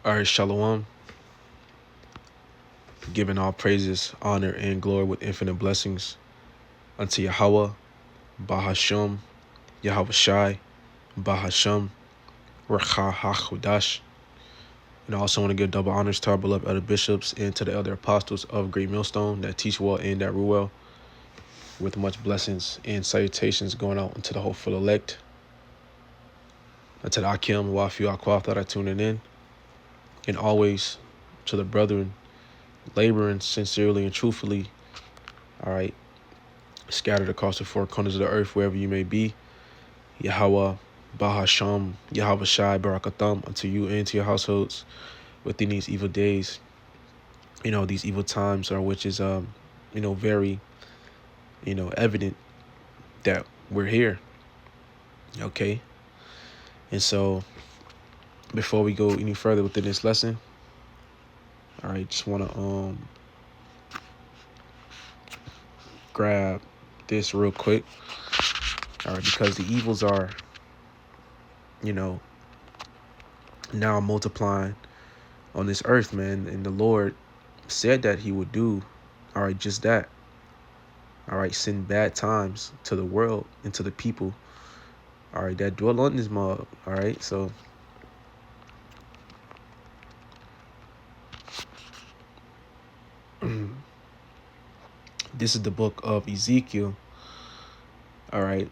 All right, Shalom, giving all praises, honor, and glory with infinite blessings unto Yahweh, Bahasham, Yahweh Shai, Bahasham, Racha HaChodash. And I also want to give double honors to our beloved elder bishops and to the elder apostles of Great Millstone that teach well and that rule well, with much blessings and salutations going out into the hopeful elect, and to the Akim, Wafi, Akwaf that are tuning in, and always to the brethren laboring sincerely and truthfully, all right, scattered across the four corners of the earth, wherever you may be. Yahweh, Bahasham, Yahweh Shai, Barakatham, unto you and to your households within these evil days. These evil times are which is, very, evident that we're here. Okay. And so before we go any further within this lesson, all right, just want to grab this real quick. All right, because the evils are, now multiplying on this earth, man. And the Lord said that he would do, all right, just that. All right, send bad times to the world and to the people, all right, that dwell on this mob. All right, so this is the book of Ezekiel. All right,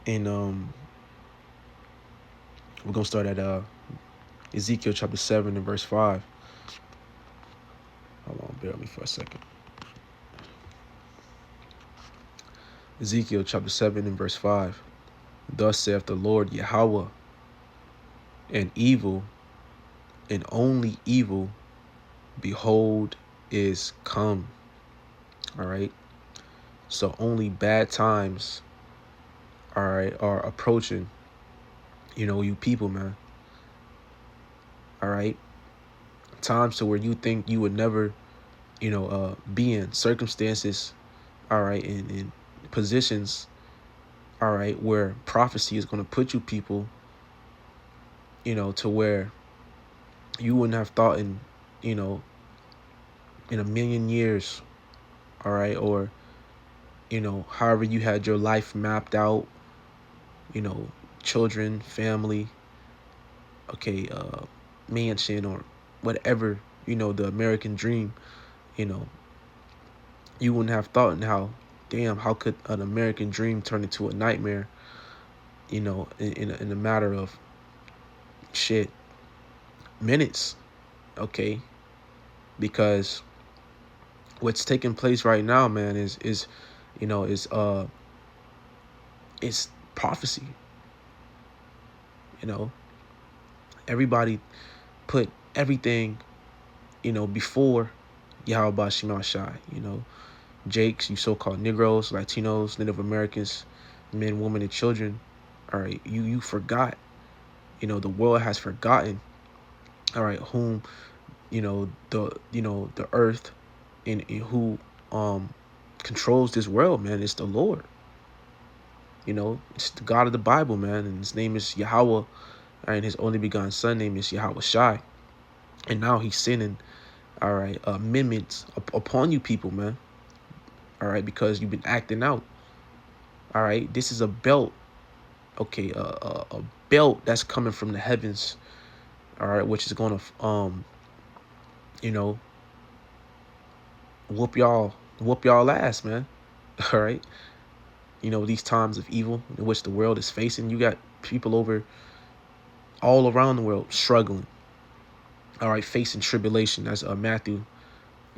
and we're gonna start at Ezekiel chapter 7 and verse 5. Hold on, bear with me for a second. Ezekiel chapter 7 and verse 5. Thus saith the Lord Yahweh, and evil, and only evil, behold, is come. All right. So only bad times, all right, are approaching, you people, man. All right. Times to where you think you would never, be in circumstances, all right, in positions, all right, where prophecy is going to put you people, to where you wouldn't have thought in a million years, all right, or, however you had your life mapped out, children, family, okay, mansion or whatever, the American dream, you wouldn't have thought in how could an American dream turn into a nightmare, in a matter of minutes, okay? Because what's taking place right now, man, is it's prophecy. Everybody put everything, before Yahweh Shema Shai, Jakes, you so-called Negroes, Latinos, Native Americans, men, women, and children. All right, you forgot. The world has forgotten. All right, whom, the earth and who controls this world, man. It's the Lord. It's the God of the Bible, man, and his name is Yahweh, and his only begotten son name is Yahweh Shai. And now he's sending, all right, amendments upon you people, man. All right, because you've been acting out. All right, this is a belt, okay, a belt that's coming from the heavens, all right, which is going to, whoop y'all ass, man. All right, these times of evil in which the world is facing, you got people over all around the world struggling, all right, facing tribulation, as Matthew,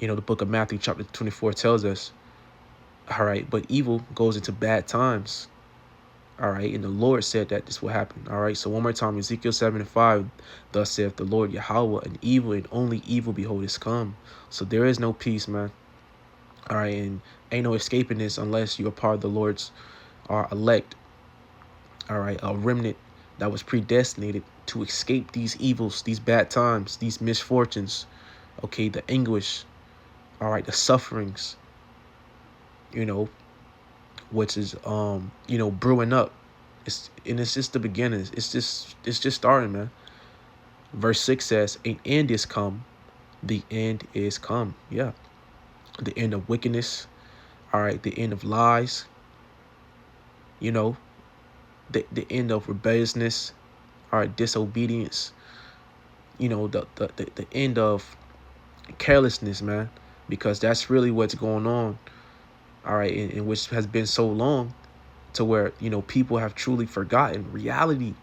the book of Matthew chapter 24 tells us. All right, but evil goes into bad times. All right, and the Lord said that this will happen. All right, so one more time, Ezekiel 7 and 5, thus saith the Lord Yahweh, and evil and only evil, behold, is come. So there is no peace, man. All right, and ain't no escaping this unless you're part of the Lord's elect. All right, a remnant that was predestinated to escape these evils, these bad times, these misfortunes. Okay, the anguish. All right, the sufferings. Which is brewing up. It's just the beginnings. It's just starting, man. Verse 6 says, an end is come. The end is come. Yeah. The end of wickedness. All right. The end of lies. You know, the end of rebelliousness. All right. Disobedience. You know, the end of carelessness, man, because that's really what's going on. All right. And which has been so long to where, you know, people have truly forgotten reality,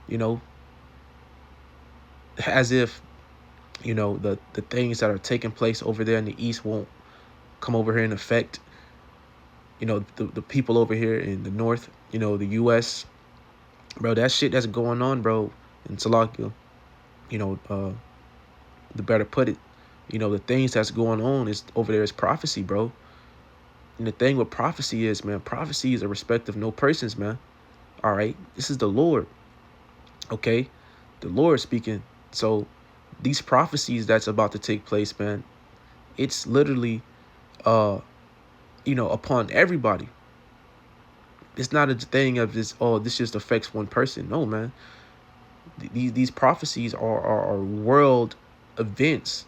you know, as if, you know, the things that are taking place over there in the East won't come over here and affect, you know, the people over here in the North, you know, the U.S. Bro, that shit that's going on, bro, in Salakia, you know, the better put it, you know, the things that's going on is over there is prophecy, bro. And the thing with prophecy is, man, prophecy is a respect of no persons, man. All right. This is the Lord. Okay. The Lord speaking. So these prophecies that's about to take place, man, it's literally, you know, upon everybody. It's not a thing of this, oh, this just affects one person. No, man. These prophecies are world events,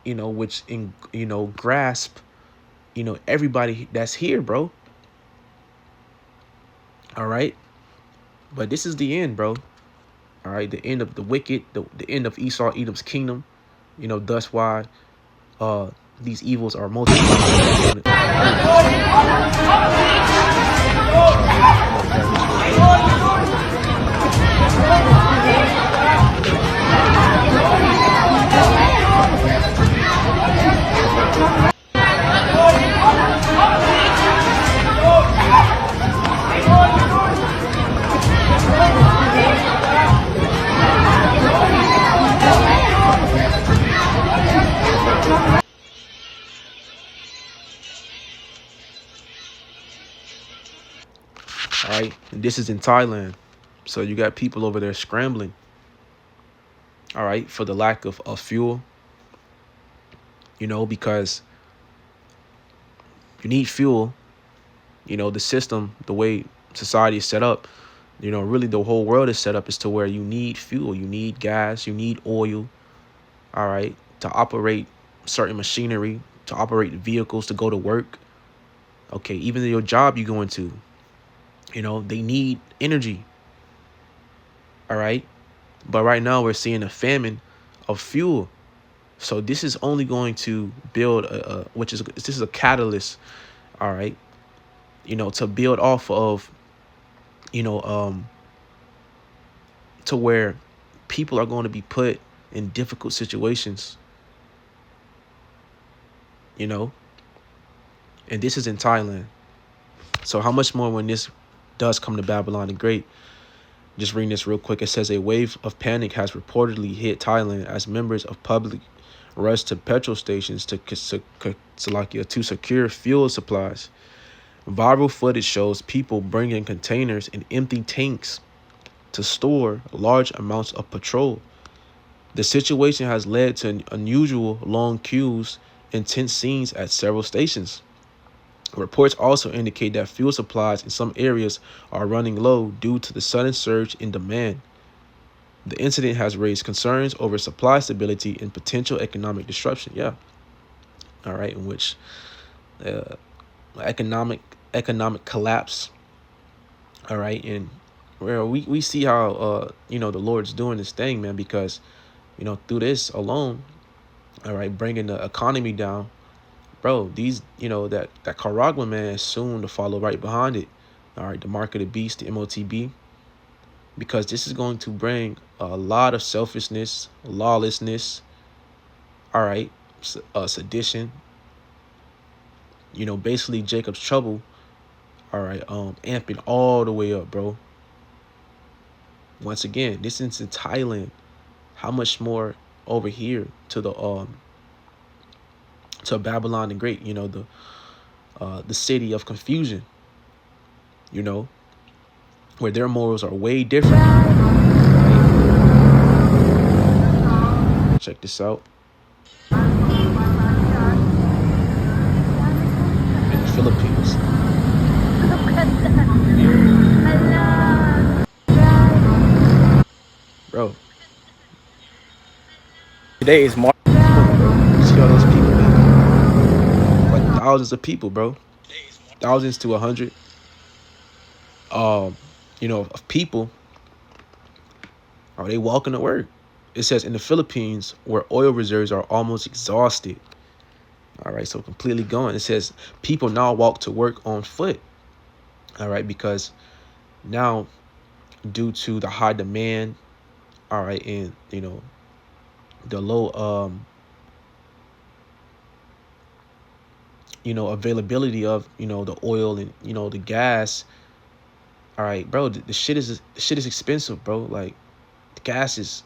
you know, which, you know, grasp, you know, everybody that's here, bro. All right. But this is the end, bro. All right. The end of the wicked, the end of Esau, Edom's kingdom. You know, thus why these evils are multiplied. All right, and this is in Thailand, so you got people over there scrambling. All right, for the lack of fuel. You know, because you need fuel. You know, the system, the way society is set up, you know, really the whole world is set up is to where you need fuel, you need gas, you need oil. All right, to operate certain machinery, to operate vehicles, to go to work. Okay, even your job you go into, you know, they need energy. All right. But right now we're seeing a famine of fuel. So this is only going to build this is a catalyst. All right. You know, to build off of, you know, to where people are going to be put in difficult situations, you know, and this is in Thailand. So how much more when this does come to Babylon the Great? Just reading this real quick. It says a wave of panic has reportedly hit Thailand as members of public rush to petrol stations to secure fuel supplies. Viral footage shows people bringing containers and empty tanks to store large amounts of petrol. The situation has led to unusual long queues and tense scenes at several stations. Reports also indicate that fuel supplies in some areas are running low due to the sudden surge in demand. The incident has raised concerns over supply stability and potential economic disruption. Yeah. All right. In which economic collapse. All right. And where we see how, you know, the Lord's doing this thing, man, because, you know, through this alone, all right, bringing the economy down. Bro, these, you know, that Caragua, man, is soon to follow right behind it. All right, the mark of the beast, the MOTB, because this is going to bring a lot of selfishness, lawlessness, all right, sedition, you know, basically Jacob's trouble, all right, amping all the way up, bro. Once again, this is in Thailand. How much more over here to the to Babylon the Great, you know, the city of confusion, you know, where their morals are way different. Right? Check this out. In the Philippines. Bro, Come on, bro. You see all those people, man? Like thousands of people, bro. Thousands to 100. Um, of people. Are they walking to work? It says in the Philippines, where oil reserves are almost exhausted. All right, so completely gone. It says people now walk to work on foot. All right, because now due to the high demand, all right, and the low availability of the oil and the gas. All right, bro, the shit is expensive, bro. Like the gas is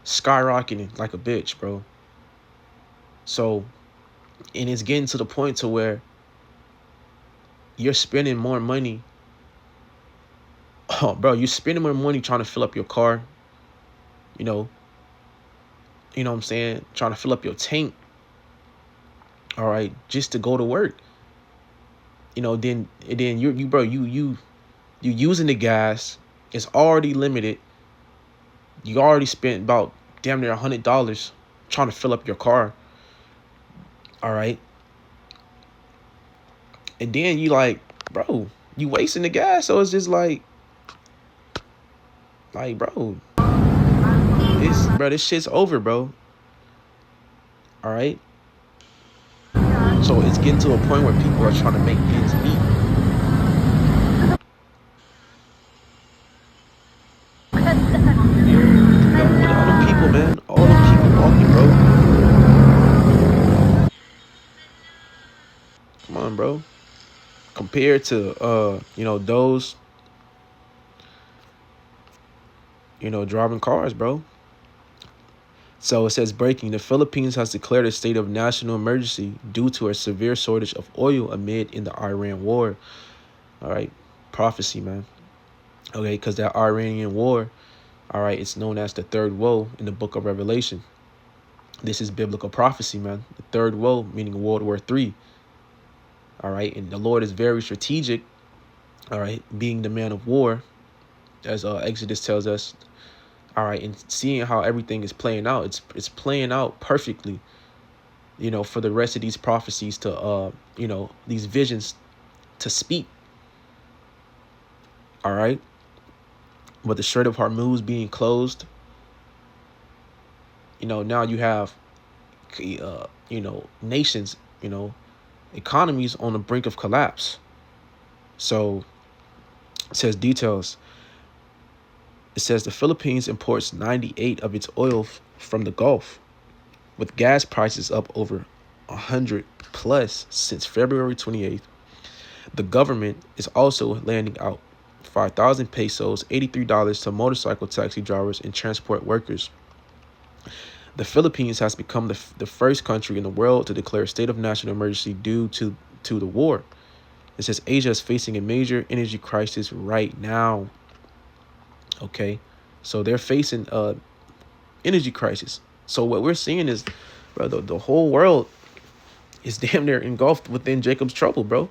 skyrocketing like a bitch, bro. So, and it's getting to the point to where you're spending more money. Oh, bro, you're spending more money trying to fill up your car. You know, what I'm saying? Trying to fill up your tank. All right, just to go to work. Then you bro, you using the gas. It's already limited. You already spent about damn near $100 trying to fill up your car. All right, and then you like, bro, you wasting the gas. So it's just bro, this shit's over, bro. All right. So it's getting to a point where people are trying to make ends meet. With all them people, man, all them people walking, bro. Come on, bro. Compared to those driving cars, bro. So it says breaking. The Philippines has declared a state of national emergency due to a severe shortage of oil amid in the Iran war. All right, prophecy, man. Okay, because that Iranian war, all right, it's known as the third woe in the book of Revelation. This is biblical prophecy, man. The third woe, meaning World War III. All right, and the Lord is very strategic. All right, being the man of war, as Exodus tells us. All right, and seeing how everything is playing out, it's playing out perfectly. For the rest of these prophecies to these visions to speak. All right, but the Strait of Hormuz being closed. Now you have nations, economies on the brink of collapse. So it says details. It says the Philippines imports 98 of its oil from the Gulf, with gas prices up over 100 plus since February 28th. The government is also landing out 5,000 pesos, $83 to motorcycle taxi drivers and transport workers. The Philippines has become the first country in the world to declare a state of national emergency due to the war. It says Asia is facing a major energy crisis right now. Okay, so they're facing energy crisis. So what we're seeing is, bro, the whole world is damn near engulfed within Jacob's trouble, bro.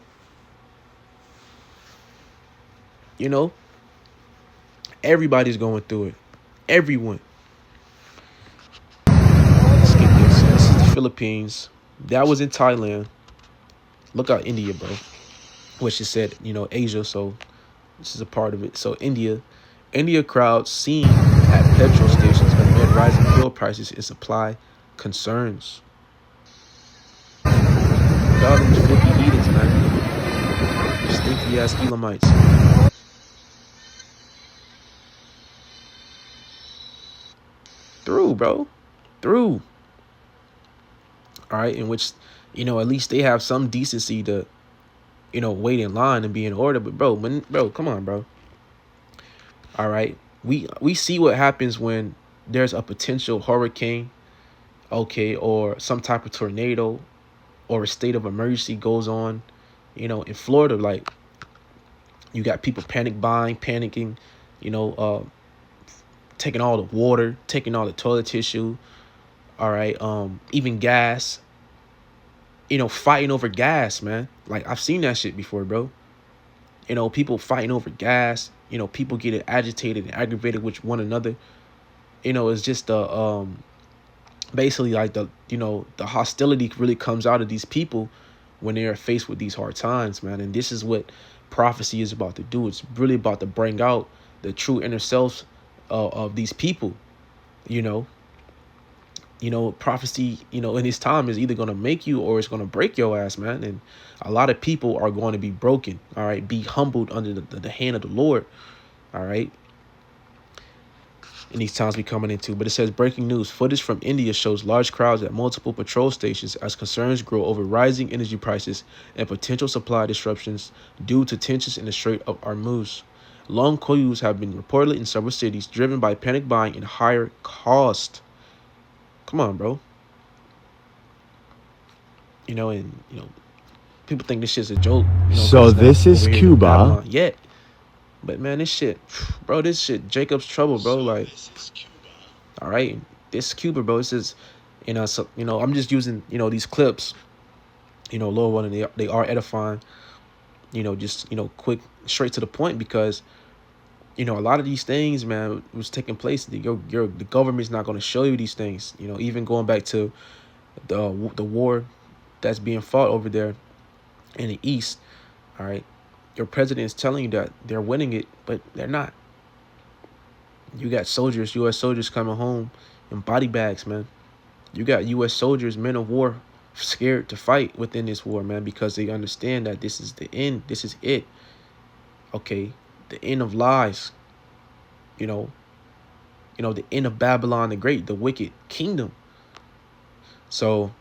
Everybody's going through it. Everyone. Skip this. This is the Philippines. That was in Thailand. Look out India, bro. Which is said, Asia. So this is a part of it. So India crowds seen at petrol stations amid rising fuel prices and supply concerns. Look at all them filthy heathens, man. Stinky ass Elamites. Through, bro. Through. All right, in which, at least they have some decency to, wait in line and be in order. But bro, come on, bro. All right. We see what happens when there's a potential hurricane, okay, or some type of tornado or a state of emergency goes on, in Florida. Like, you got people panicking, taking all the water, taking all the toilet tissue. All right. Even gas, fighting over gas, man. Like, I've seen that shit before, bro. People fighting over gas, people getting agitated and aggravated with one another. It's just basically like the hostility really comes out of these people when they are faced with these hard times, man. And this is what prophecy is about to do. It's really about to bring out the true inner selves of these people. You know, prophecy, in this time is either going to make you or it's going to break your ass, man. And a lot of people are going to be broken. All right, be humbled under the hand of the Lord. All right. In these times we coming into. But it says, breaking news: footage from India shows large crowds at multiple patrol stations as concerns grow over rising energy prices and potential supply disruptions due to tensions in the Strait of Hormuz. Long queues have been reported in several cities, driven by panic buying and higher cost. Come on, bro. And people think this shit's a joke. So It's not this is over here in Cuba. Babylon yet. But man, this shit, bro, this shit, Jacob's trouble, bro. Like, all right, this Cuba, bro. This is, so, I'm just using, these clips, Lord willing, they are edifying, just, quick, straight to the point, because, a lot of these things, man, was taking place. The government's not going to show you these things. Even going back to the war that's being fought over there in the East. All right, your president is telling you that they're winning it, but they're not. You got soldiers, U.S. soldiers coming home in body bags, man. You got U.S. soldiers, men of war, scared to fight within this war, man, because they understand that this is the end. This is it. Okay, the end of lies. You know, the end of Babylon the Great, the wicked kingdom. So,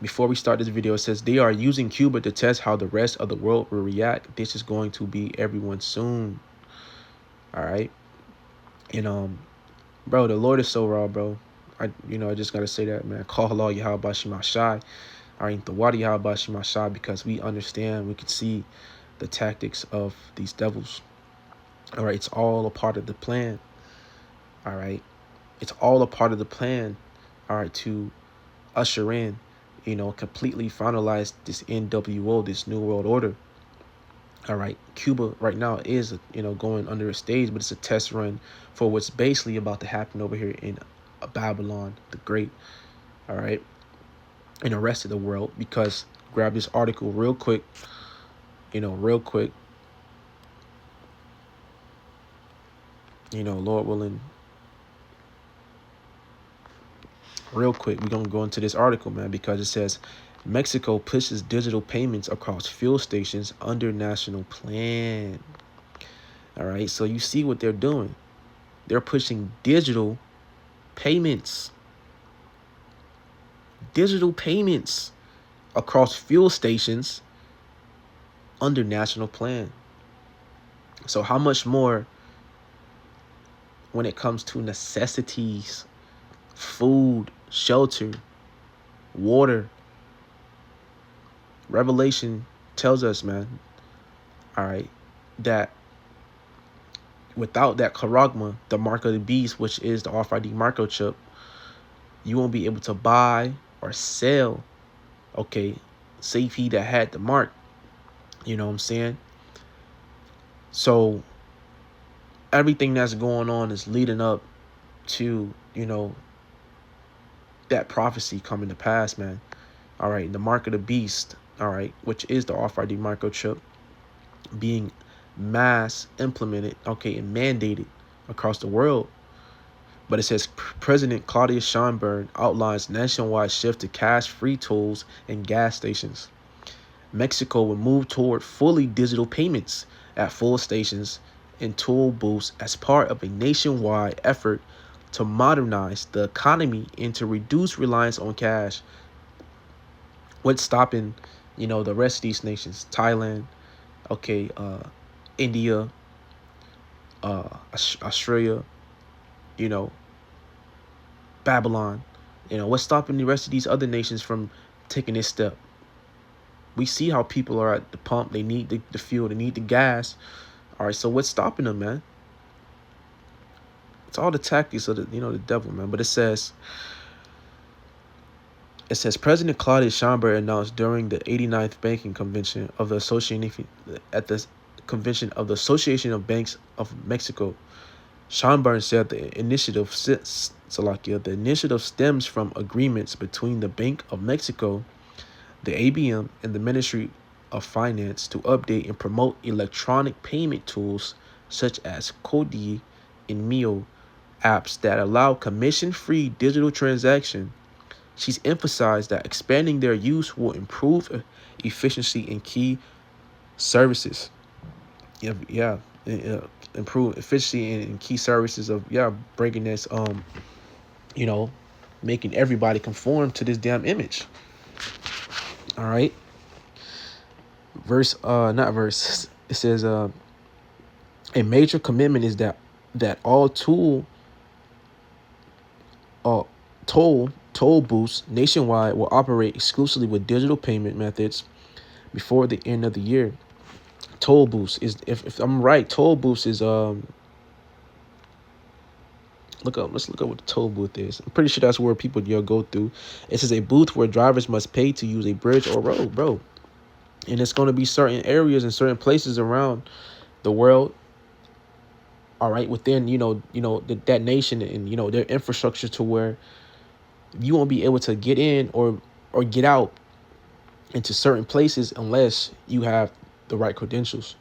before we start this video, it says they are using Cuba to test how the rest of the world will react. This is going to be everyone soon. All right, and bro, the Lord is so raw, bro. I just gotta say that, man. Call Allah Yahweh Shema Shai. All right, the Wadi Yahweh Shema Shai, because we understand, we can see the tactics of these devils. All right, it's all a part of the plan. All right, it's all a part of the plan. All right, to usher in, completely finalize this NWO, this New World Order. All right, Cuba right now is, going under a stage, but it's a test run for what's basically about to happen over here in Babylon the Great. All right, and the rest of the world. Because grab this article real quick, real quick. Lord willing, real quick, we're gonna go into this article, man, because it says Mexico pushes digital payments across fuel stations under national plan. All right, so you see what they're doing. They're pushing digital payments across fuel stations under national plan. So how much more when it comes to necessities, food, shelter, water? Revelation tells us, man, all right, that without that charagma, the mark of the beast, which is the RFID microchip, you won't be able to buy or sell, okay, save he that had the mark. You know what I'm saying? So everything that's going on is leading up to, that prophecy coming to pass, man. All right, the mark of the beast, all right, which is the RFID microchip, being mass implemented, okay, and mandated across the world. But it says President Claudia Sheinbaum outlines nationwide shift to cash-free tolls and gas stations. Mexico will move toward fully digital payments at fuel stations and toll booths as part of a nationwide effort to modernize the economy and to reduce reliance on cash. What's stopping, the rest of these nations? Thailand, okay, India, Australia, Babylon. What's stopping the rest of these other nations from taking this step? We see how people are at the pump. They need the fuel. They need the gas. All right, so what's stopping them, man? It's all the tactics of the devil, man. But it says President Claudia Sheinbaum announced during the 89th Banking Convention of the Association of Banks of Mexico. Sheinbaum said the initiative Salakia. The initiative stems from agreements between the Bank of Mexico, the ABM, and the Ministry of Finance to update and promote electronic payment tools such as Kodi and Mio apps that allow commission-free digital transaction. She's emphasized that expanding their use will improve efficiency in key services. Yeah, improve efficiency in key services of bringing this you know, making everybody conform to this damn image. All right. Not verse. It says a major commitment is that all toll booths nationwide will operate exclusively with digital payment methods before the end of the year. Toll booths is, if I'm right, toll booths is let's look up what the toll booth is. I'm pretty sure that's where people go through. It says a booth where drivers must pay to use a bridge or road, bro. And it's going to be certain areas and certain places around the world, all right, within that nation and their infrastructure, to where you won't be able to get in or get out into certain places unless you have the right credentials.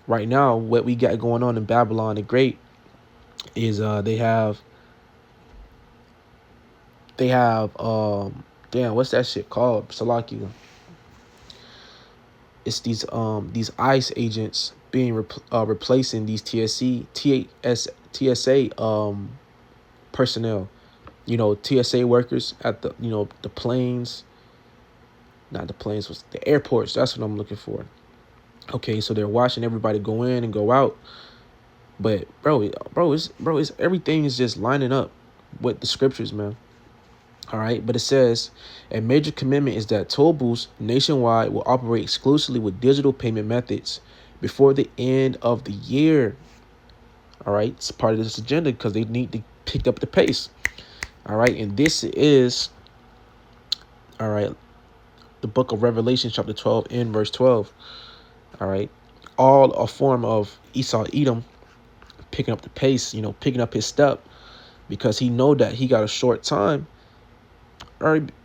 Right now, what we got going on in Babylon the Great is they have damn, what's that shit called? Salakia. It's these ICE agents being replacing these TSA personnel. TSA workers at the the planes, not the planes, was the airports. That's what I'm looking for. Okay, so they're watching everybody go in and go out. But bro, it's everything is just lining up with the scriptures, man. All right, but it says a major commitment is that toll booths nationwide will operate exclusively with digital payment methods before the end of the year. All right, it's part of this agenda because they need to pick up the pace. All right, and this is, all right, the book of Revelation, chapter 12, in verse 12. All right, all a form of Esau Edom picking up the pace, picking up his step, because he know that he got a short time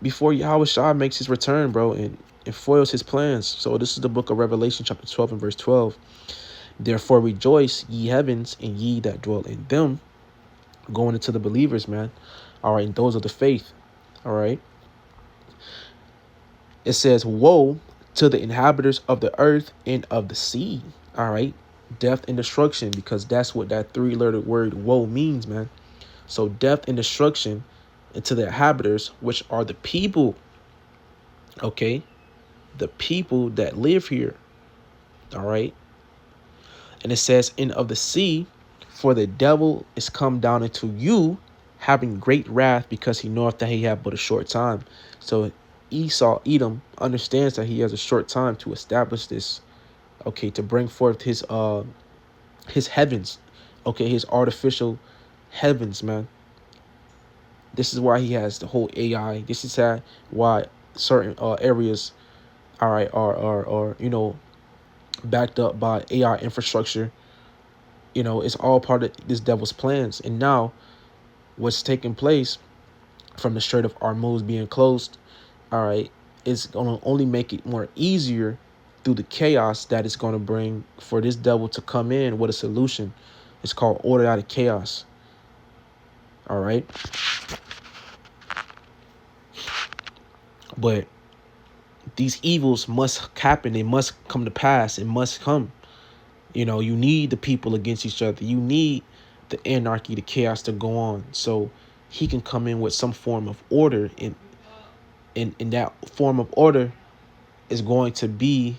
before Yahweh Shah makes his return, bro, and foils his plans. So this is the book of Revelation, chapter 12 and verse 12. Therefore rejoice, ye heavens, and ye that dwell in them. Going into the believers, man. All right, and those of the faith. All right. It says, woe to the inhabitants of the earth and of the sea. All right. Death and destruction, because that's what that three-letter word woe means, man. So death and destruction into the inhabitants, which are the people, okay, the people that live here, all right. And it says, and of the sea, for the devil is come down into you, having great wrath, because he knoweth that he have but a short time. So Esau, Edom, understands that he has a short time to establish this, okay, to bring forth his heavens, okay, his artificial heavens, man. This is why he has the whole AI. This is why certain areas, all right, are backed up by AI infrastructure. It's all part of this devil's plans. And now, what's taking place from the Strait of Hormuz being closed, all right, is gonna only make it more easier through the chaos that it's gonna bring for this devil to come in with a solution. It's called order out of chaos. All right. But these evils must happen. They must come to pass. It must come. You need the people against each other. You need the anarchy, the chaos to go on. So he can come in with some form of order. And that form of order is going to be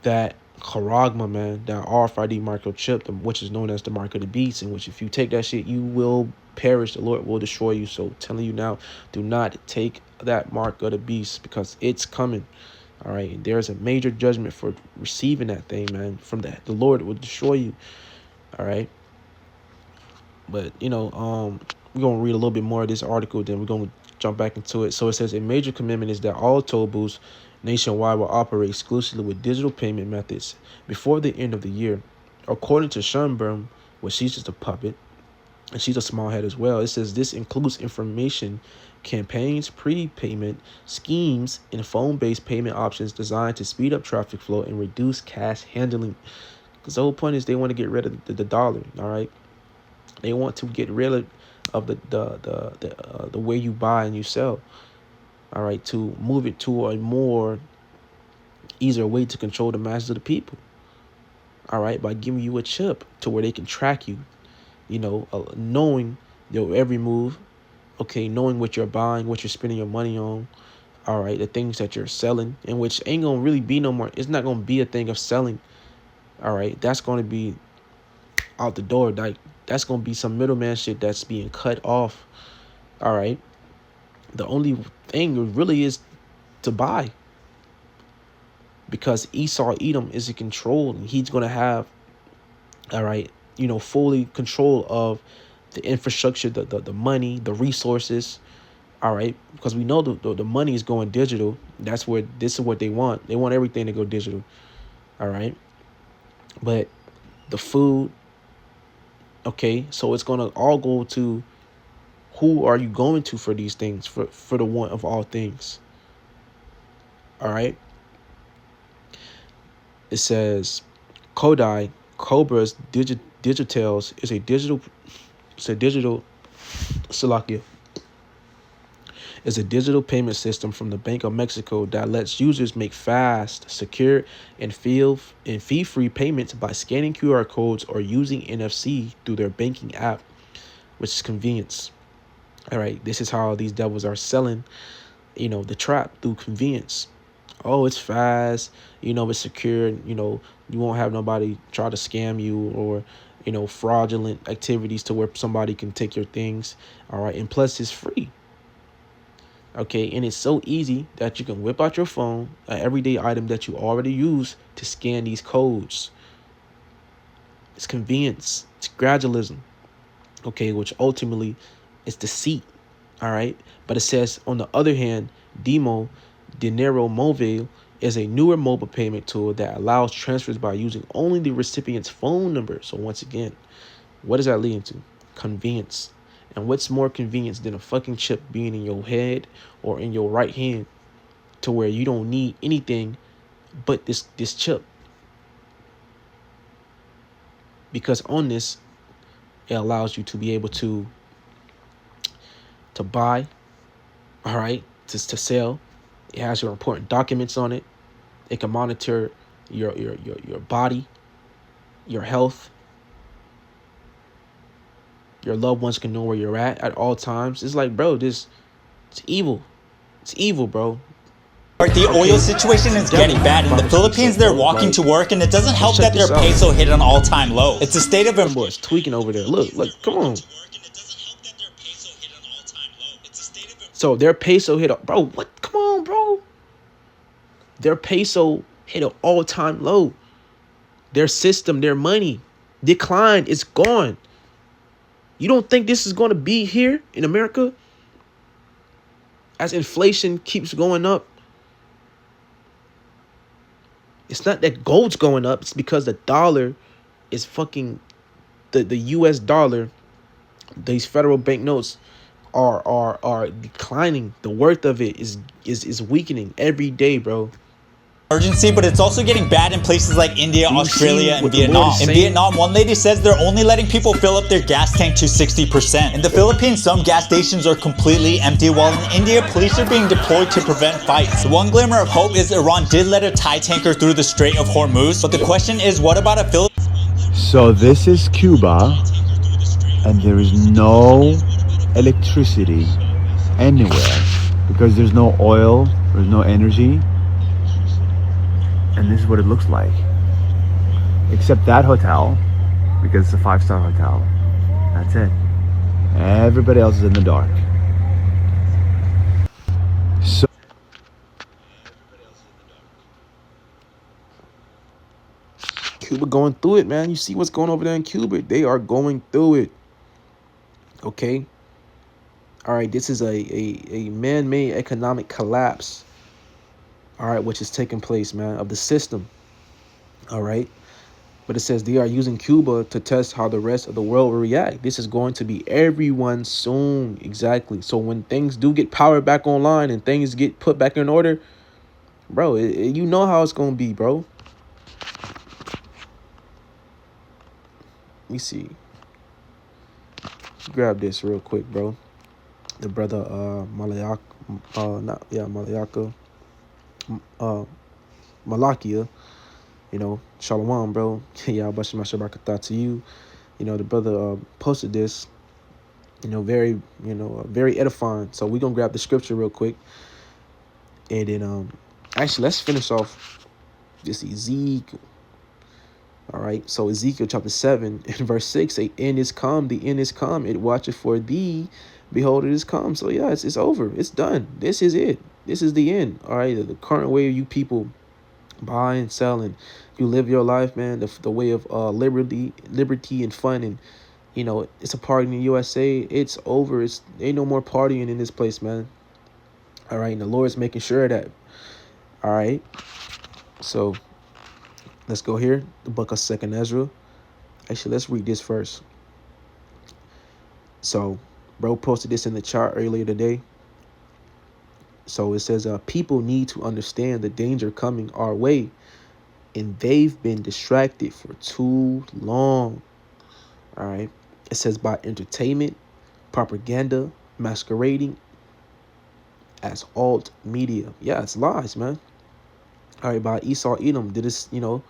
that charagma, man, that RFID microchip, which is known as the mark of the beast, in which if you take that shit, you will perish. The Lord will destroy you. So telling you now, do not take that mark of the beast, because it's coming. All right, and there's a major judgment for receiving that thing, man. From that, the Lord will destroy you. All right, but we're gonna read a little bit more of this article, then we're gonna jump back into it. So it says a major commitment is that all toll booths nationwide will operate exclusively with digital payment methods before the end of the year, according to Schönbrunn, which she's just a puppet. and she's a small head as well. It says this includes information campaigns, prepayment schemes, and phone-based payment options designed to speed up traffic flow and reduce cash handling. Because the whole point is they want to get rid of the dollar. All right, they want to get rid of the way you buy and you sell. All right, to move it to a more easier way to control the masses of the people. All right, by giving you a chip to where they can track you, knowing your every move, okay, knowing what you're buying, what you're spending your money on, all right, the things that you're selling, and which ain't gonna really be no more. It's not gonna be a thing of selling, all right. That's gonna be out the door. Like that's gonna be some middleman shit that's being cut off, all right. The only thing really is to buy, because Esau Edom is in control, and he's gonna have, all right, fully control of the infrastructure, the money, the resources, all right, because we know the money is going digital. That's where this is what they want. They want everything to go digital, all right. But the food, okay, so it's gonna all go to who are you going to for these things, for the one of all things, all right. It says Kodai Cobra's Digitals is a digital. It's a digital. Salakia is a digital payment system from the Bank of Mexico that lets users make fast, secure, and fee-free payments by scanning QR codes or using NFC through their banking app, which is convenience. All right, this is how these devils are selling, the trap through convenience. Oh, it's fast, it's secure, you won't have nobody try to scam you or, fraudulent activities to where somebody can take your things. All right, and plus it's free. Okay, and it's so easy that you can whip out your phone, an everyday item that you already use, to scan these codes. It's convenience, it's gradualism, okay, which ultimately is deceit, all right? But it says, on the other hand, Dinero Móvil is a newer mobile payment tool that allows transfers by using only the recipient's phone number. So once again, what does that lead to? Convenience. And what's more convenience than a fucking chip being in your head or in your right hand, to where you don't need anything but this chip? Because on this, it allows you to be able to buy, all right, to sell. It has your important documents on it. It can monitor your body, your health. Your loved ones can know where you're at all times. It's like, bro, it's evil. It's evil, bro. The oil situation is getting bad. In the Philippines, they're walking to work, and it doesn't help that their peso hit an all-time low. It's a state of... Boys tweaking over there. Look, come on. So their peso hit... Bro, what? Come on, bro. Their peso hit an all-time low. Their system, their money declined. It's gone. You don't think this is going to be here in America as inflation keeps going up? It's not that gold's going up. It's because the dollar is fucking... The U.S. dollar, these federal banknotes are declining. The worth of it is weakening every day, bro. Emergency, but it's also getting bad in places like India, Australia, and Vietnam. In Vietnam, one lady says they're only letting people fill up their gas tank to 60%. In the Philippines, some gas stations are completely empty, while in India, police are being deployed to prevent fights. The one glimmer of hope is Iran did let a Thai tanker through the Strait of Hormuz, but the question is, what about a Philippine? So this is Cuba, and there is no electricity anywhere because there's no oil, there's no energy. And this is what it looks like. Except that hotel, because it's a 5-star hotel. That's it. Everybody else is in the dark. So Cuba going through it, man. You see what's going over there in Cuba. They are going through it. Okay. All right. This is a man-made economic collapse. All right, which is taking place, man, of the system. All right. But it says they are using Cuba to test how the rest of the world will react. This is going to be everyone soon. Exactly. So when things do get powered back online and things get put back in order, bro, you know how it's going to be, bro. Let me see. Grab this real quick, bro. The brother Malayak, Malayaka, Malakia, Shalom, bro. Yeah, Bashima Shabakata to you. The brother posted this, very edifying. So we're gonna grab the scripture real quick. And then actually let's finish off this Ezekiel. All right, so Ezekiel chapter 7 and verse 6 say, end is come, the end is come, it watcheth for thee, behold, it is come. So yeah, it's over, it's done. This is it. This is the end. All right, the current way you people buy and sell and you live your life, man, the way of liberty and fun, and it's a party in the USA. It's over. Ain't no more partying in this place, man. All right, and the Lord's making sure of that. All right, so let's go here, the book of 2nd Ezra. Actually, let's read this first. So bro posted this in the chart earlier today. So it says people need to understand the danger coming our way, and they've been distracted for too long. All right, it says by entertainment, propaganda, masquerading as alt media. Yeah, it's lies, man. All right, by Esau Edom did this, all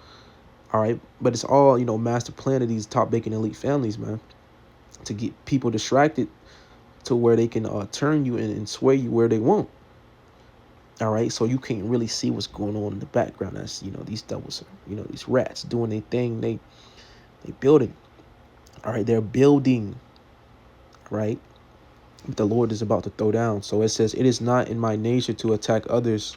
right, but it's all, master plan of these top baking elite families, man, to get people distracted to where they can turn you and sway you where they want. All right, so you can't really see what's going on in the background. That's, these devils are, these rats doing their thing. They building. All right, they're building. Right, but the Lord is about to throw down. So it says, it is not in my nature to attack others,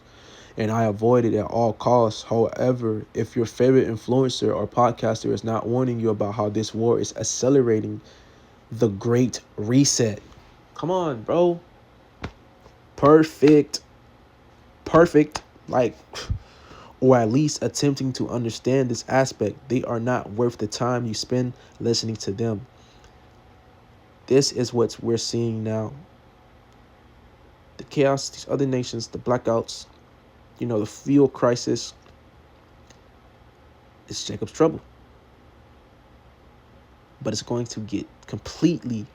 and I avoid it at all costs. However, if your favorite influencer or podcaster is not warning you about how this war is accelerating the Great Reset, come on, bro. Perfect, like, or at least attempting to understand this aspect, they are not worth the time you spend listening to them. This is what we're seeing now. The chaos, these other nations, the blackouts, the fuel crisis. It's Jacob's trouble. But it's going to get completely,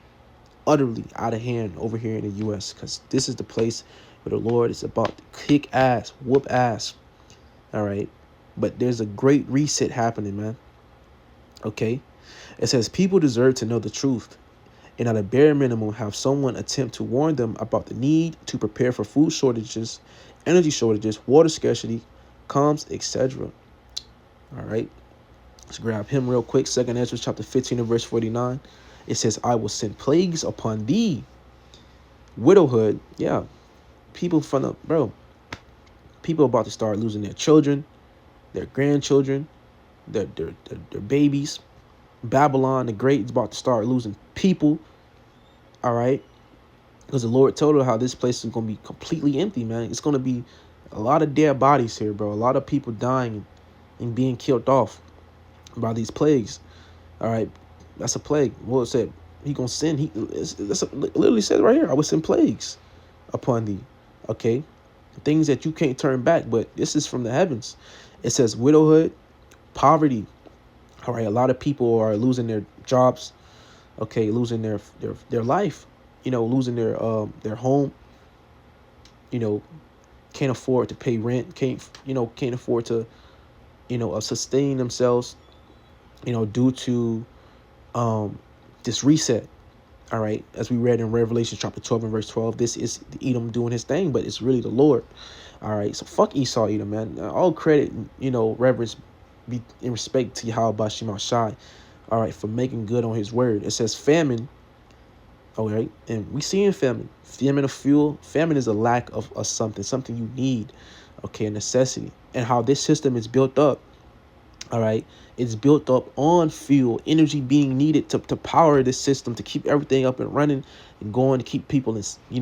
utterly out of hand over here in the U.S. because this is the place where the Lord is about to kick ass, whoop ass. All right. But there's a great reset happening, man. Okay. It says people deserve to know the truth, and at a bare minimum have someone attempt to warn them about the need to prepare for food shortages, energy shortages, water scarcity, comes, etc. All right. Let's grab him real quick. 2nd Ezra chapter 15 and verse 49. It says, I will send plagues upon thee. Widowhood. Yeah. People people about to start losing their children, their grandchildren, their babies. Babylon the Great is about to start losing people. All right. Because the Lord told her how this place is going to be completely empty, man. It's going to be a lot of dead bodies here, bro. A lot of people dying and being killed off by these plagues. All right. That's a plague. Well, it said he going to send. Literally said right here, I will send plagues upon thee. Okay. Things that you can't turn back, but this is from the heavens. It says widowhood, poverty. All right. A lot of people are losing their jobs. Okay. Losing their life, losing their home, can't afford to pay rent. Can't afford to, sustain themselves, due to this reset. All right, as we read in Revelation chapter 12 and verse 12, this is Edom doing his thing, but it's really the Lord. All right, so fuck Esau, Edom, man. All credit, reverence, be in respect to Yahweh Bashim Shai. All right, for making good on his word. It says famine. All right, and we see in famine of fuel. Famine is a lack of something you need. Okay, a necessity, and how this system is built up. All right, it's built up on fuel, energy being needed to power this system, to keep everything up and running and going, to keep people,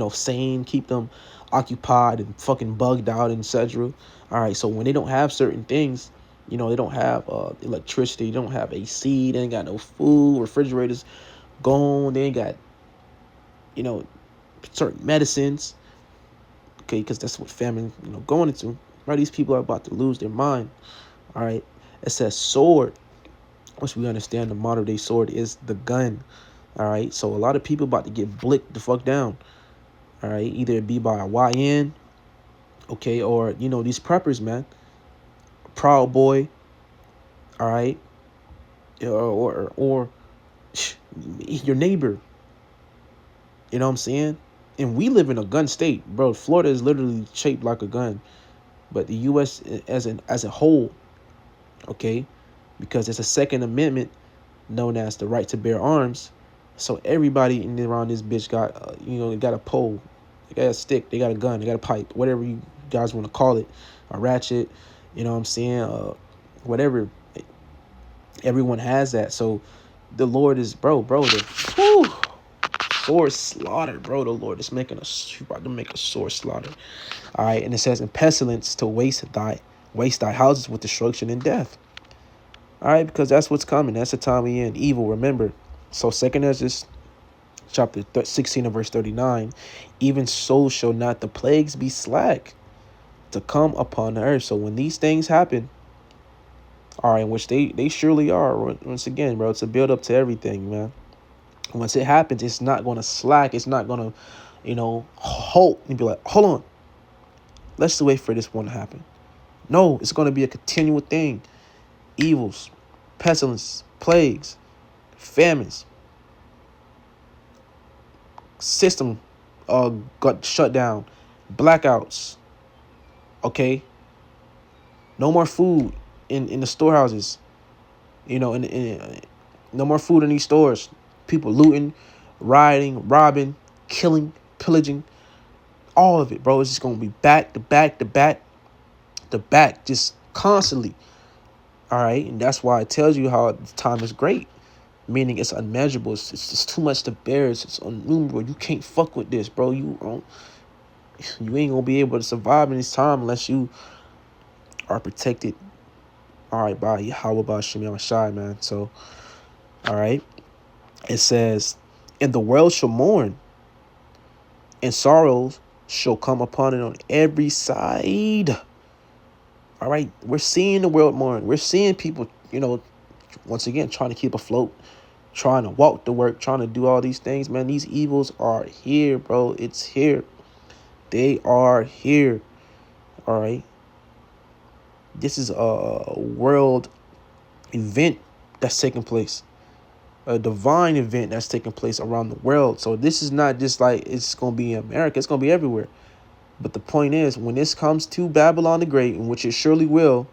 sane, keep them occupied and fucking bugged out, etc. All right, so when they don't have certain things, You know, they don't have electricity, they don't have AC, they ain't got no food, refrigerators gone, they ain't got, you know, certain medicines. Okay, because that's what famine, going into. Right, these people are about to lose their mind. All right, it says sword, which we understand the modern day sword is the gun. All right, so a lot of people about to get blicked the fuck down. All right, either it be by a YN, okay, or these preppers, man, Proud Boy. All right, or your neighbor. You know what I'm saying? And we live in a gun state, bro. Florida is literally shaped like a gun, but the U.S. as a whole, okay, because it's a Second Amendment known as the right to bear arms. So everybody in around this bitch got, got a pole, they got a stick, they got a gun, they got a pipe, whatever you guys want to call it, a ratchet. You know what I'm saying? Whatever. Everyone has that. So the Lord is, bro. Whew, sword slaughter, bro. The Lord is about to make a sword slaughter. All right, and it says, "In pestilence to waste thy houses with destruction and death." All right, because that's what's coming. That's the time we in. Evil, remember. So 2 Ezra chapter 16 and verse 39, even so shall not the plagues be slack to come upon the earth. So when these things happen, all right, which they surely are. Once again, bro, it's a build up to everything, man. Once it happens, it's not going to slack. It's not going to, halt and be like, hold on, let's wait for this one to happen. No, it's going to be a continual thing. Evils, pestilence, plagues, famines, system got shut down, blackouts. Okay, no more food in the storehouses. No more food in these stores. People looting, rioting, robbing, killing, pillaging, all of it, bro. It's just gonna be back to back to back to back, just constantly. All right, and that's why it tells you how the time is great, meaning it's unmeasurable. It's just too much to bear. It's innumerable. You can't fuck with this, bro. You ain't gonna be able to survive in this time unless you are protected. All right, by Yahweh, by Shem Shai, man. So, all right, it says, "And the world shall mourn, and sorrows shall come upon it on every side." All right, we're seeing the world mourn. We're seeing people, once again, trying to keep afloat, trying to walk to work, trying to do all these things, man. These evils are here, bro. It's here. They are here. All right. This is a world event that's taking place, a divine event that's taking place around the world. So this is not just like it's going to be in America. It's going to be everywhere. But the point is, when this comes to Babylon the Great, in which it surely will,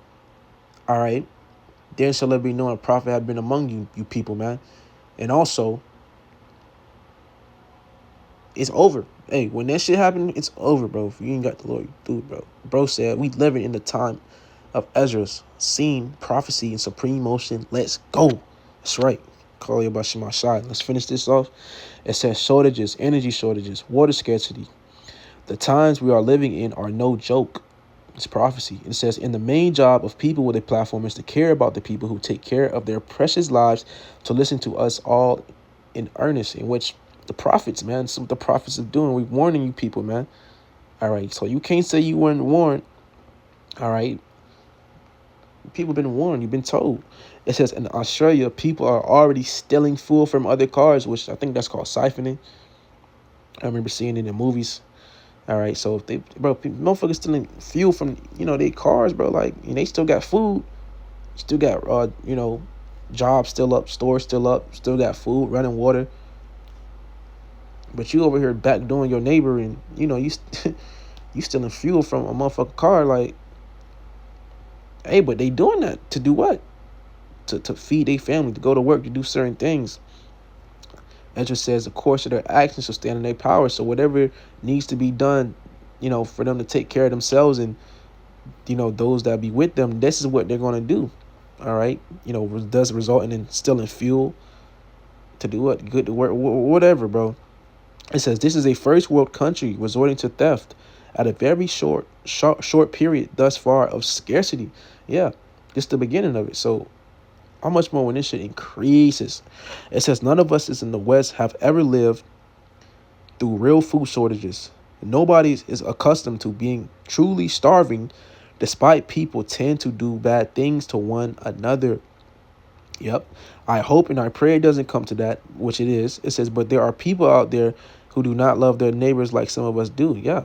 all right, then shall it be known a prophet have been among you people, man. And also, it's over. Hey, when that shit happened, it's over, bro. If you ain't got the Lord, you do it, bro. Bro said, we living in the time of Ezra's scene, prophecy, and supreme motion. Let's go. That's right. Call you about Shema Shai. Let's finish this off. It says shortages, energy shortages, water scarcity. The times we are living in are no joke. It's prophecy. It says, in the main job of people with a platform is to care about the people who take care of their precious lives, to listen to us all in earnest, in which the prophets, man, that's what the prophets are doing. We're warning you people, man. All right, so you can't say you weren't warned. All right. People been warned. You've been told. It says in Australia, people are already stealing fuel from other cars, which I think that's called siphoning. I remember seeing it in movies. All right, so if motherfuckers stealing fuel from, their cars, bro, like, and they still got food, still got, jobs still up, stores still up, still got food, running water. But you over here backdoing your neighbor and, you stealing fuel from a motherfucking car, like, hey, but they doing that to do what? To feed their family, to go to work, to do certain things. Ezra says the course of their actions will stand in their power. So whatever needs to be done, for them to take care of themselves and, those that be with them, this is what they're going to do. All right. Does result in stealing fuel to do what? Good to work, whatever, bro. It says this is a first world country resorting to theft at a very short period thus far of scarcity. Yeah. It's the beginning of it. So how much more when this shit increases? It says none of us is in the West have ever lived through real food shortages. Nobody is accustomed to being truly starving, despite people tend to do bad things to one another. Yep. I hope and I pray it doesn't come to that, which it is. It says, but there are people out there who do not love their neighbors like some of us do. Yeah.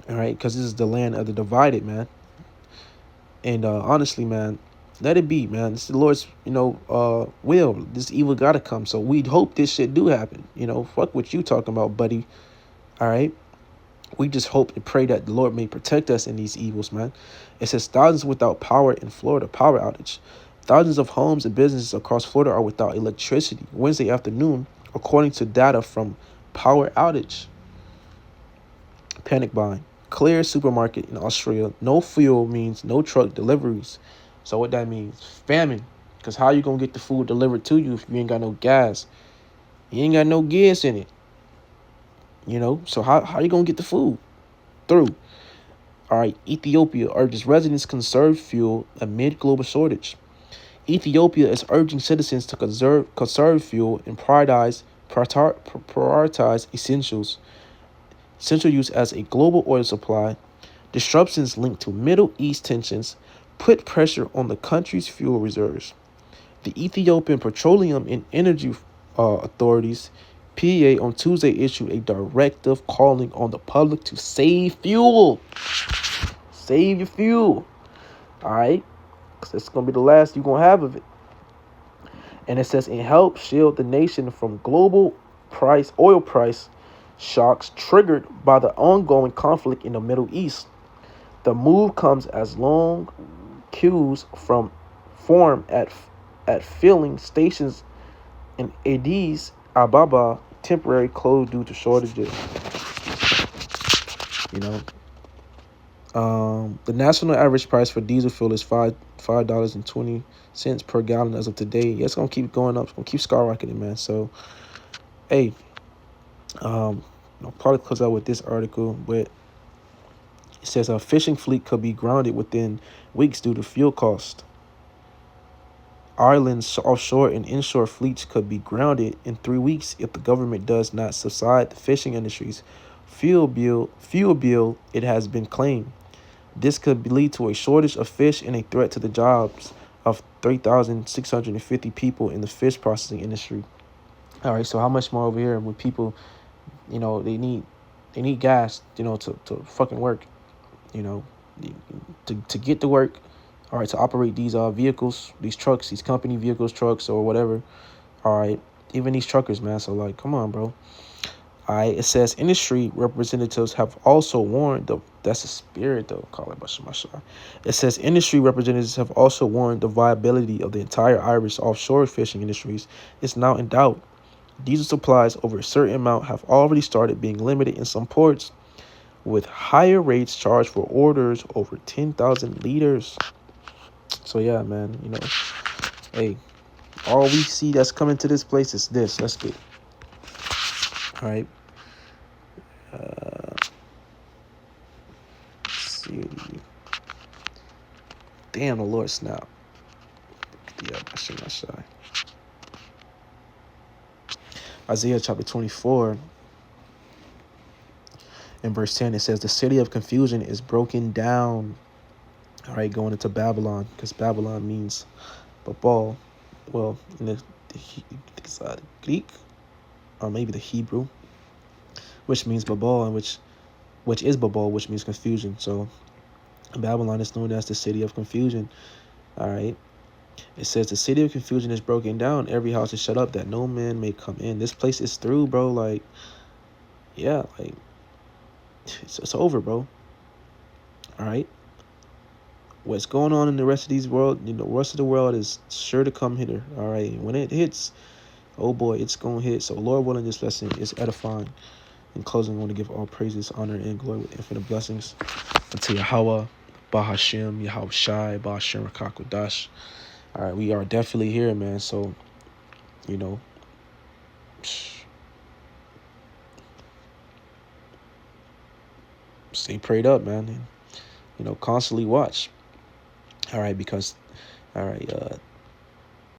All right. Because this is the land of the divided, man. And honestly, man, let it be, man. It's the Lord's, will. This evil gotta come. So we hope this shit do happen. Fuck what you talking about, buddy. All right. We just hope and pray that the Lord may protect us in these evils, man. It says thousands without power in Florida, power outage. Thousands of homes and businesses across Florida are without electricity Wednesday afternoon, according to data from Power Outage. Panic buying. Clear supermarket in Australia. No fuel means no truck deliveries. So what that means? Famine. Because how you going to get the food delivered to you if you ain't got no gas? You ain't got no gas in it. So how you going to get the food through? All right, Ethiopia urges residents conserve fuel amid global shortage. Ethiopia is urging citizens to conserve fuel and prioritize essential use as a global oil supply. Disruptions linked to Middle East tensions put pressure on the country's fuel reserves. The Ethiopian Petroleum and Energy Authorities PEA on Tuesday issued a directive calling on the public to save fuel. Save your fuel. All right? Because it's going to be the last you're going to have of it. And it says, in help shield the nation from global oil price shocks triggered by the ongoing conflict in the Middle East. The move comes as long queues form at filling stations in Addis Ababa temporarily closed due to shortages. The national average price for diesel fuel is $5.20 per gallon as of today. Yeah, it's gonna keep going up. It's gonna keep skyrocketing, man. So, hey, I'll probably close out with this article, but it says a fishing fleet could be grounded within weeks due to fuel cost. Ireland's offshore and inshore fleets could be grounded in 3 weeks if the government does not subside the fishing industry's fuel bill. It has been claimed. This could lead to a shortage of fish and a threat to the jobs of 3,650 people in the fish processing industry. All right, so how much more over here with people, they need gas, to fucking work, to get to work. All right, to operate these vehicles, these trucks, these company vehicles, trucks, or whatever. All right, even these truckers, man. So, like, come on, bro. All right, it says industry representatives have also warned that's a spirit though. Call it Bashamasha. It says industry representatives have also warned the viability of the entire Irish offshore fishing industries is now in doubt. Diesel supplies over a certain amount have already started being limited in some ports, with higher rates charged for orders over 10,000 liters. So yeah, man, hey, all we see that's coming to this place is this. Let's get it. All right. Let's see. Damn, the Lord snap. Yeah, I should not shy. Isaiah chapter 24 and verse 10, it says, the city of confusion is broken down. All right, going into Babylon, because Babylon means Babal. Well, in the Greek, or maybe the Hebrew, which means Babal, and which is Babal, which means confusion. So Babylon is known as the city of confusion. All right. It says the city of confusion is broken down. Every house is shut up that no man may come in. This place is through, bro. Like, yeah, like it's over, bro. All right. What's going on in the rest of these world, the rest of the world is sure to come here. All right. When it hits, oh boy, it's going to hit. So Lord willing, this lesson is edifying. In closing, I want to give all praises, honor, and glory with infinite blessings unto Yahweh, Bahashem, Yahweh Shai, Bahashem Rakakwadash. All right, we are definitely here, man. So, stay prayed up, man. And, constantly watch. All right, because all right,